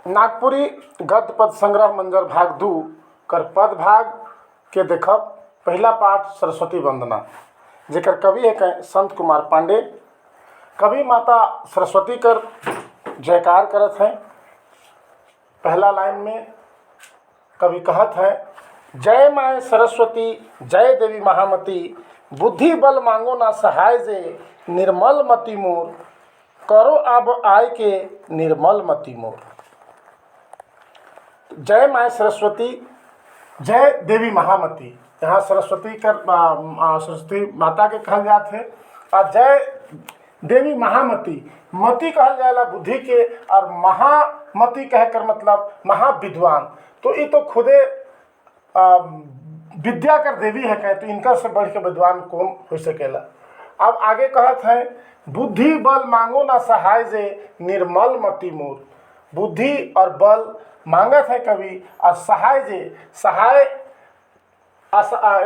नागपुरी गद्य पद संग्रह मंजर भाग 2 कर पद भाग के देखब। पहला पाठ सरस्वती वंदना, जेकर कवि है संत कुमार पांडे। कवि माता सरस्वती कर जयकार करत हैं। पहला लाइन में कवि कहत है, जय माय सरस्वती जय देवी महामती, बुद्धि बल मांगो ना सहाय जे, निर्मल मति मोर करो अब आय के निर्मल मति मोर। जय माय सरस्वती जय देवी महामती, यहाँ सरस्वती कर सरस्वती माता के कहल जात है। और जय देवी महामती, मति कहल जाएला बुद्धि के, और महामती कह कर मतलब महाविद्वान। तो ये तो खुदे विद्या कर देवी है कहे, तो इनका से बढ़ के विद्वान कौन हो सकेला। अब आगे कहत है, बुद्धि बल मांगो ना सहाय जे, निर्मल मति मोर। बुद्धि और बल मांगत है कवि, और सहाय जे, सहाय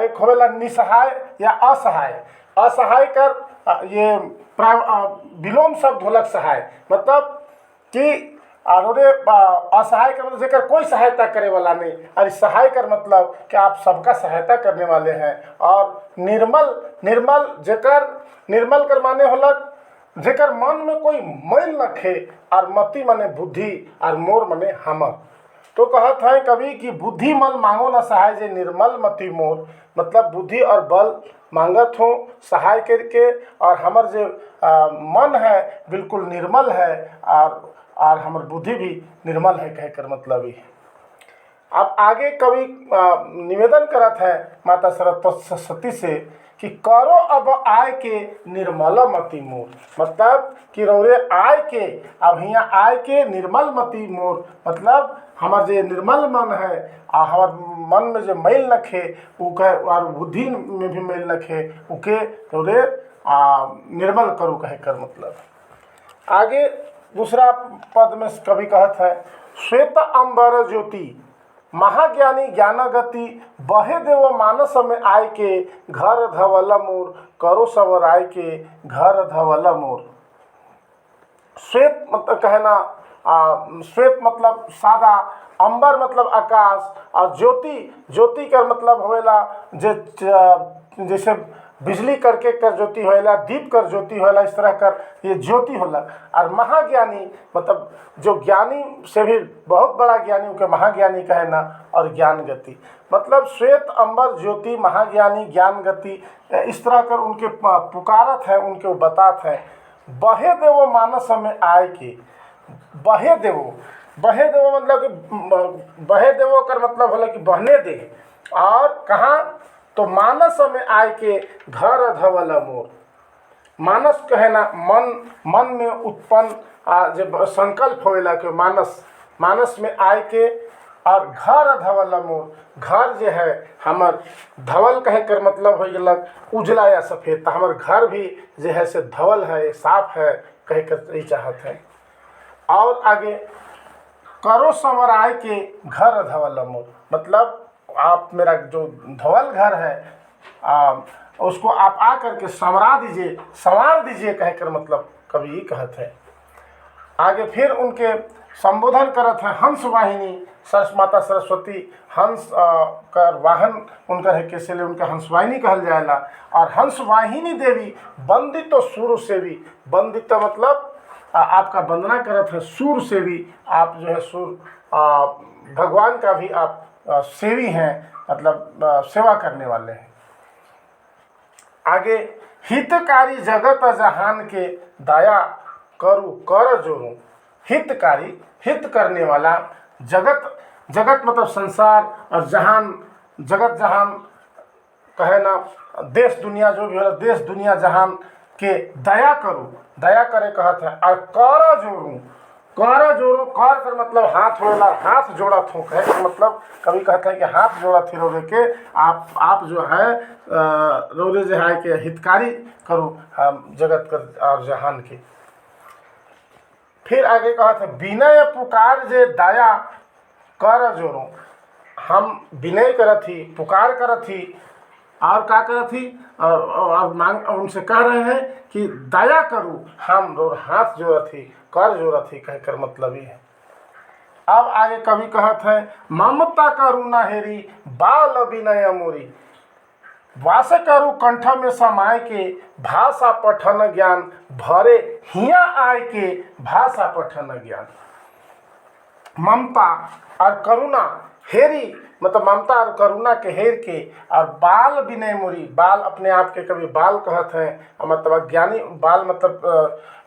एक होवेला निसहाय या असहाय। असहाय कर ये विलोम शब्द होलक सहाय, मतलब कि असहाय कर मतलब जेकर कोई सहायता करे वाला नहीं, और सहाय कर मतलब कि आप सबका सहायता करने वाले हैं। और निर्मल, निर्मल जेकर निर्मल कर माने होलक जेकर मन में कोई मैल न खे, और मति माने बुद्धि, और मोर माने हमर। तो कहत है कवि कि बुद्धि मल मांगो न सहाय जे, निर्मल मति मोर। मतलब बुद्धि और बल मांगत हो सहाय करके, और हमर जो मन है बिल्कुल निर्मल है, और हमर बुद्धि भी निर्मल है कहकर मतलब ही है। अब आगे कवि निवेदन करत है माता सरस्वती से कि करो अब आय के निर्मल मति मोर। मतलब कि रौरे आय के, अब यहाँ आय के निर्मल मति मोर, मतलब हमार जो निर्मल मन है, हमार मन में जो मैल न खे उके, और बुद्धि में भी मैल न खे उके रौरे निर्मल करो कहे कर मतलब। आगे दूसरा पद में कवि कहत है, श्वेत अंबर ज्योति महाज्ञानी ज्ञानगति, बहे देव मानस में आय के, घर धवल मोर करो सवर आय के, घर धवल मोर। श्वेत मतलब कहना श्वेत मतलब सादा, अंबर मतलब आकाश, और ज्योति, ज्योति का मतलब होवेला जैसे बिजली करके कर ज्योति होला, दीप कर ज्योति होला, इस तरह कर ये ज्योति होला। और महाज्ञानी मतलब जो ज्ञानी से भी बहुत बड़ा ज्ञानी उनके महाज्ञानी कहे ना। और ज्ञान गति मतलब श्वेत अंबर ज्योति महाज्ञानी ज्ञान गति, इस तरह कर उनके पुकारत है, उनके बतात है। बहे देवो मानस में आय के, बहे देवो, बहे देवो मतलब कि बहे देवो कर मतलब होला कि बहने दे। और कहाँ तो मानस में आय के, घर धवल मोर। मानस कहे ना मन, मन में उत्पन्न जब संकल्प होवेला कि मानस, मानस में आय के, और घर धवल मोर। घर जो है हमर धवल कहे कर मतलब हो गलक उजला या सफ़ेद, तो हमार घर भी जो है से धवल है, साफ है कहे कर यही चाहत है। और आगे करो संवर आय के, घर धवल मोर। मतलब आप मेरा जो धवल घर है उसको आप आ करके संवरा दीजिए, संवार दीजिए कहकर मतलब कवि ये कहत है। आगे फिर उनके संबोधन करत है, हंस वाहिनी माता सरस्वती हंस कर वाहन उनका है, कैसे ले उनका हंसवाहिनी कहल जाएला। और हंसवाहिनी देवी वंदित तो सूर सेवी, वंदित मतलब आपका वंदना करत है सूर सेवी। आप जो है सूर भगवान का भी आप सेवी हैं, मतलब सेवा करने वाले हैं। आगे हितकारी जगत जहान के, दया करू कर जोरू। हितकारी, हित करने वाला, जगत, जगत मतलब संसार, और जहान जगत जहान कहे ना देश दुनिया जो भी हो, देश दुनिया जहान के दया करूँ, दया करे कहत है। और कर जोरू, कर जोरू, कर कर मतलब हाथ जोड़ना, हाथ जोड़ा थो कहे मतलब कभी कहता है कि हाथ जोड़ा थी रोरे के, आप जो है रोरे जो है के हितकारी करो जगत कर और जहान के। फिर आगे कहते हैं, विनय पुकार जे दया कर जोरू। हम विनय करत ही, पुकार करत ही, और क्या करत ही, और मांग उनसे कह रहे हैं कि दया करूँ, हम और हाथ जोड़त ही, कर जोड़त ही कहकर मतलब ही है। अब आगे कवि कहत है, ममता करुणा हेरी बाल विनय मोरी, वास करू कंठ में समाय के भाषा पठन ज्ञान, भरे हिया आय के भाषा पठन ज्ञान। ममता और करुणा हेरी मतलब ममता और करुणा के हेर के, और बाल विनय मोरी, बाल अपने आप के कभी बाल कहत हैं मतलब ज्ञानी बाल मतलब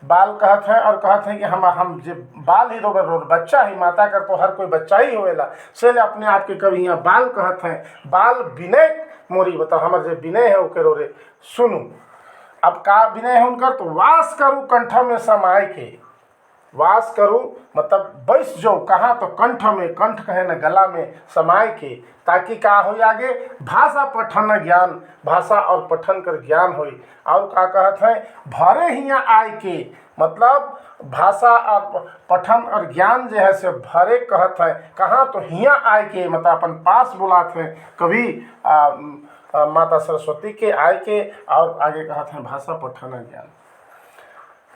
बाल कहत हैं, और कहत हैं कि हम जे बाल ही रोबे रोड बच्चा ही माता कर तो हर कोई बच्चा ही होएला, से अपने आप के कभी यहाँ बाल कहत हैं। बाल विनय मोरी मतलब हमार जे विनय है ओके रो रे सुनू। अब का विनय है उनकर, तो वास करूँ कंठ में समाय के, वास करूँ मतलब बैस जाओ कहाँ, तो कंठ में, कंठ कहे न गला में समाय के, ताकि का हो आगे भाषा पठन ज्ञान, भाषा और पठन कर ज्ञान हो। और का कहत है, भरे हिया आय के मतलब भाषा और पठन और ज्ञान जो है से भरे कहत है कहाँ, तो हिया आय के मतलब अपन पास बुलाते हैं कभी माता सरस्वती के आय के। और आगे कहत है भाषा पठन ज्ञान।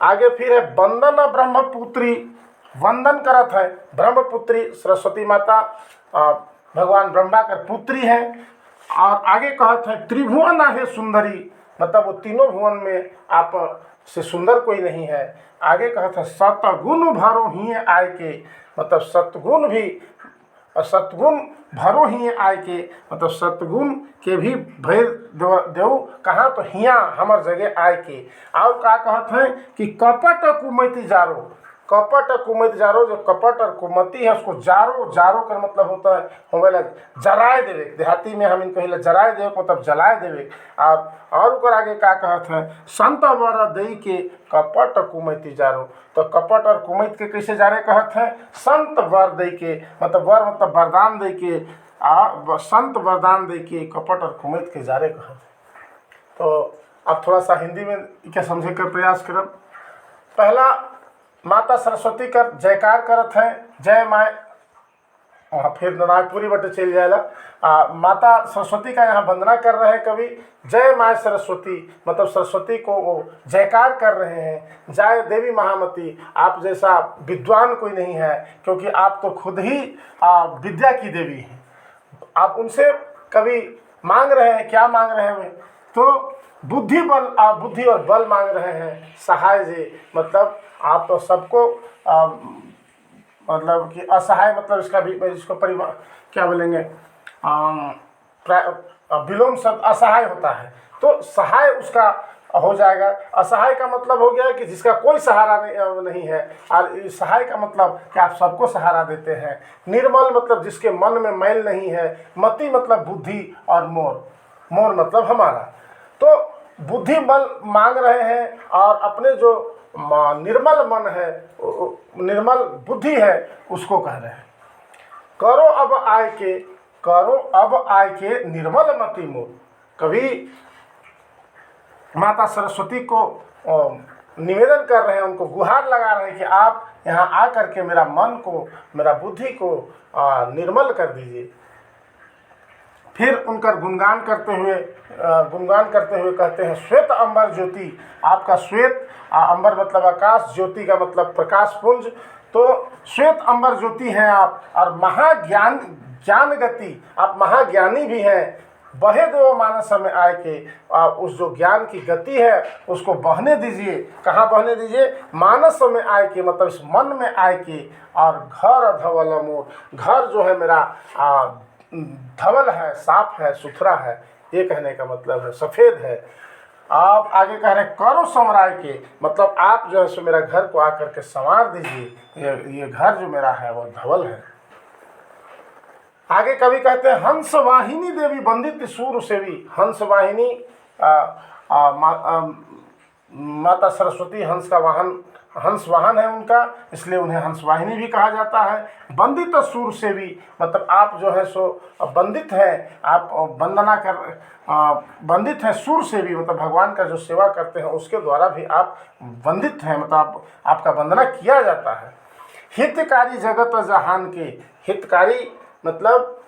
आगे फिर है वंदन ब्रह्मपुत्री, वंदन करत है ब्रह्मपुत्री सरस्वती माता भगवान ब्रह्मा का पुत्री है। और आगे कहत है त्रिभुवन है सुंदरी मतलब वो तीनों भुवन में आप से सुंदर कोई नहीं है। आगे कहत है सतगुण भरो ही आय के मतलब सतगुण भी, और सतगुण भरो ही आय के मतलब सतगुण के भी भैर देव कहाँ, तो हिया हमर जगह आय के। और का कहत है कि कपट कुमति जारो, कपट कुमति जारो, जो कपट और कुमति है उसको जारो, जारो का मतलब होता है होवेला जराए देवे, देहाती में हम इनको जराए देवे मतलब जलाए देवे। और ऊपर आगे का कहत है संत वर दई के कपट कुमति जारो, तो कपट और कुमति के कैसे जारे कहत है, संत वर दई के मतलब वर मतलब वरदान दई के, संत वरदान दई के कपट और कुमति के जारे कहत। तो अब थोड़ा सा हिंदी में क्या समझे कर प्रयास करब। पहला माता सरस्वती का जयकार करत हैं, जय माए, वहाँ फिर नागपुरी बटे चल जाएगा। माता सरस्वती का यहाँ वंदना कर रहे हैं कवि, जय माए सरस्वती मतलब सरस्वती को वो जयकार कर रहे हैं। जय देवी महामती, आप जैसा विद्वान कोई नहीं है क्योंकि आप तो खुद ही विद्या की देवी हैं। आप उनसे कवि मांग रहे हैं, क्या मांग रहे हैं, तो बुद्धि बल, बुद्धि और बल मांग रहे हैं। सहाय जे मतलब आप तो सबको मतलब कि असहाय मतलब इसका भी इसको क्या बोलेंगे, विलोम शब्द असहाय होता है, तो सहाय उसका हो जाएगा। असहाय का मतलब हो गया कि जिसका कोई सहारा नहीं है, और सहाय का मतलब कि आप सबको सहारा देते हैं। निर्मल मतलब जिसके मन में मैल नहीं है। मति मतलब बुद्धि, और मोर, मोर मतलब हमारा। तो बुद्धि बल मांग रहे हैं और अपने जो निर्मल मन है, निर्मल बुद्धि है उसको कह रहे हैं। करो अब आय के, करो अब आय के निर्मल मति मोर। कभी माता सरस्वती को निवेदन कर रहे हैं, उनको गुहार लगा रहे हैं कि आप यहाँ आकर के मेरा मन को, मेरा बुद्धि को निर्मल कर दीजिए। फिर उनका गुणगान करते हुए कहते हैं श्वेत अंबर ज्योति, आपका श्वेत अंबर मतलब आकाश, ज्योति का मतलब प्रकाश पुंज, तो श्वेत अंबर ज्योति हैं आप, और महाज्ञान ज्ञान गति, आप महाज्ञानी भी हैं। बहे दो मानस में आए के, उस जो ज्ञान की गति है उसको बहने दीजिए। कहाँ बहने दीजिए, मानस में आए के मतलब इस मन में आए के। और घर धवल मोर, घर जो है मेरा धवल है, साफ है, सुथरा है, ये कहने का मतलब है, सफ़ेद है। आप आगे कह रहे हैं करो संवराय के, मतलब आप जो है सो मेरा घर को आकर के संवार दीजिए। ये घर जो मेरा है वो धवल है। आगे कवि कहते हैं हंस वाहिनी देवी बंदित सूर सेवी। हंस वाहिनी माता सरस्वती हंस का वाहन, हंस वाहन है उनका, इसलिए उन्हें हंस वाहिनी भी कहा जाता है। बंदित सूर सेवी मतलब आप जो है सो बंदित हैं, आप वंदना कर बंदित हैं। सूर सेवी मतलब भगवान का जो सेवा करते हैं उसके द्वारा भी आप वंदित हैं, मतलब आपका वंदना किया जाता है। हितकारी जगत जहान के, हितकारी मतलब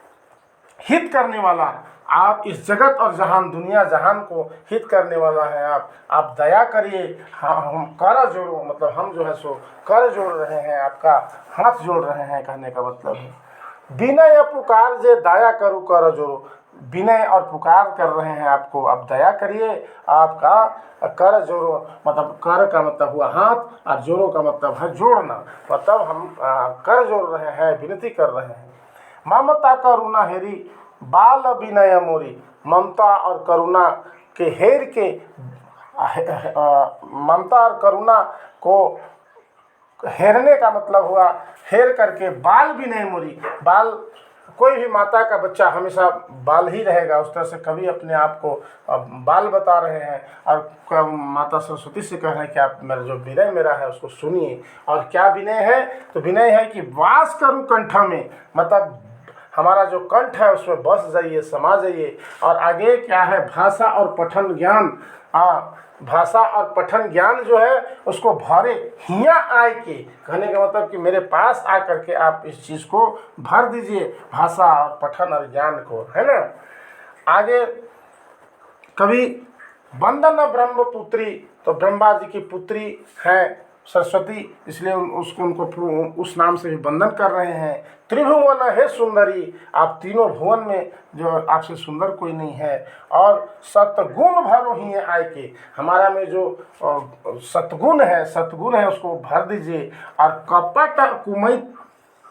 हित करने वाला, आप इस जगत और जहान दुनिया जहान को हित करने वाला है आप दया करिए। हम कर जोड़ो, मतलब हम जो है सो कर जोड़ रहे हैं, आपका हाथ जोड़ रहे हैं, कहने का मतलब है। विनय या पुकार जे दया करूँ कर जोड़ो, विनय और पुकार कर रहे हैं आपको, आप दया करिए, आपका कर जोड़ो, मतलब कर का मतलब हुआ हाथ और जोड़ो का मतलब है जोड़ना, मतलब हम कर जोड़ रहे हैं, विनती कर रहे हैं। ममता करुणा हेरी बाल विनय मोरी, ममता और करुणा के हेर के ममता और करुणा को हेरने का मतलब हुआ हेर करके बाल भी नहीं मोरी। बाल, कोई भी माता का बच्चा हमेशा बाल ही रहेगा, उस तरह से कभी अपने आप को बाल बता रहे हैं और माता सरस्वती से कह रहे हैं कि आप मेरा जो विनय मेरा है उसको सुनिए। और क्या विनय है? तो विनय है कि वास करूं कंठ में, मतलब हमारा जो कंठ है उसमें बस जाइए, समा जाइए। और आगे क्या है? भाषा और पठन ज्ञान, भाषा और पठन ज्ञान जो है उसको भरे हिया आए के, कहने का मतलब कि मेरे पास आ करके आप इस चीज़ को भर दीजिए, भाषा और पठन और ज्ञान को, है ना। आगे कभी वंदन ब्रह्मपुत्री, तो ब्रह्मा जी की पुत्री है सरस्वती, इसलिए उसको उनको उस नाम से भी वंदन कर रहे हैं। त्रिभुवन है सुंदरी, आप तीनों भुवन में जो आपसे सुंदर कोई नहीं है। और सतगुण भरो ही आय के, हमारा में जो सतगुण है उसको भर दीजिए। और कपट कुमैत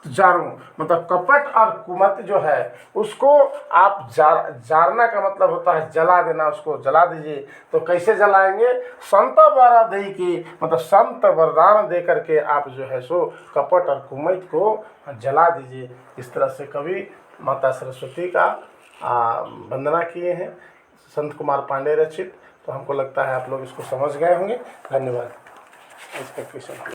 जारूं, मतलब कपट और कुमत जो है उसको आप जारना का मतलब होता है जला देना, उसको जला दीजिए। तो कैसे जलाएंगे? संत वरा दे के, मतलब संत वरदान दे करके आप जो है सो कपट और कुमत को जला दीजिए। इस तरह से कवि माता सरस्वती का वंदना किए हैं, संत कुमार पांडे रचित। तो हमको लगता है आप लोग इसको समझ गए होंगे। धन्यवाद। इसका क्वेश्चन